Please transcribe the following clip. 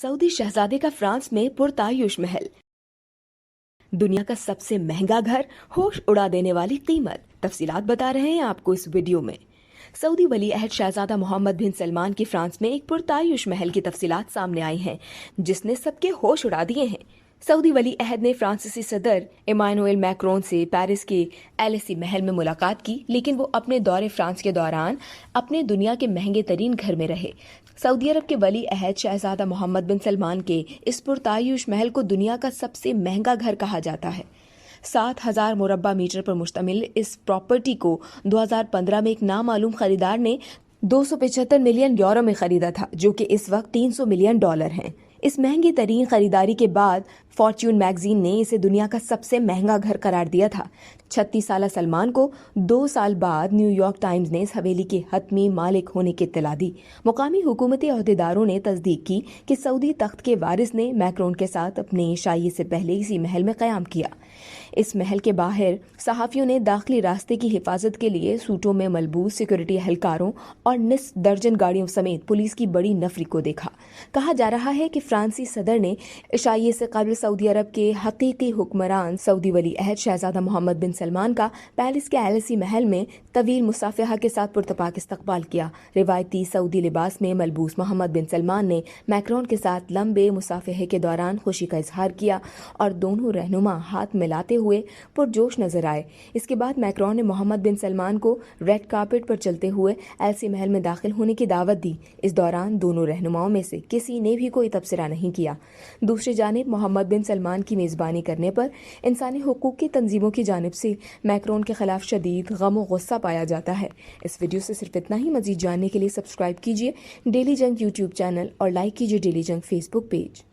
Saudi शहजादे का France में पुरतायुश महल, दुनिया का सबसे महंगा घर, होश उड़ा देने वाली कीमत। तफसीलात बता रहे हैं आपको इस वीडियो में। सऊदी वली अहद शहजादा मोहम्मद बिन सलमान की फ्रांस में एक पुरतायुश महल की तफसीलात सामने आई हैं, जिसने सबके होश उड़ा दिए हैं। सऊदी वली अहद ने फ्रांसीसी सदर इमानुएल मैक्रोन से पेरिस के एलेसी महल में मुलाकात की, लेकिन वो अपने दौरे फ्रांस के दौरान अपने दुनिया के महंगे तरीन घर में रहे। सऊदी अरब के वली अहद शहजादा मोहम्मद बिन सलमान के इस पुरतायुश महल को दुनिया का सबसे महंगा घर कहा जाता है। 7,000 मुरब्बा मीटर पर मुश्तमिल इस प्रॉपर्टी को 2015 में एक नामालूम खरीदार ने 275 मिलियन यूरो में खरीदा था, जो कि इस वक्त 300 मिलियन डॉलर हैं। इस महंगी तरीन खरीदारी के बाद फॉर्च्यून मैगजीन ने इसे दुनिया का सबसे महंगा घर करार दिया था। 36 साला सलमान को 2 साल बाद न्यूयॉर्क टाइम्स ने इस हवेली के हतमी मालिक होने की इत्तला दी। मुकामी हुकूमती अहदेदारों ने तस्दीक की कि सऊदी तख्त के वारिस ने मैक्रोन के साथ अपने शाही से पहले इसी महल में क़याम किया। इस महल के बाहर सहाफ़ियों ने दाखिली रास्ते की हिफाजत के लिए सूटों में मलबूस सिक्योरिटी एहलकारों और निस्फ दर्जन गाड़ियों समेत पुलिस की बड़ी नफरी को देखा। कहा जा रहा है कि फ्रांसी सदर ने इशाइये से कबल सऊदी अरब के हकीकी हुक्मरान सऊदी वली अहद शहजादा मोहम्मद बिन सलमान का पेरिस के एलेसी महल में तवील मुसाफिहा के साथ पुरतपाक इस्तकबाल किया। रिवायती सऊदी लिबास में मलबूस मोहम्मद बिन सलमान ने मैक्रोन के साथ लंबे मुसाफिहे के दौरान खुशी का इजहार किया और दोनों रहनुमा हाथ मिलाते हुए पुरजोश नजर आए। इसके बाद मैक्रोन ने मोहम्मद बिन सलमान को रेड कार्पेट पर चलते हुए एलेसी महल में दाखिल होने की दावत दी। इस दौरान दोनों रहनुमाओं में से किसी ने भी कोई तबसरा नहीं किया। दूसरी जानिब मोहम्मद बिन सलमान की मेज़बानी करने पर इंसानी हुकूक की तंजीमों की जानिब से मैक्रोन के खिलाफ शदीद गम और गुस्सा पाया जाता है। इस वीडियो से सिर्फ इतना ही। मजीद जानने के लिए सब्सक्राइब कीजिए डेली जंग यूट्यूब चैनल और लाइक कीजिए डेली जंग फेसबुक पेज।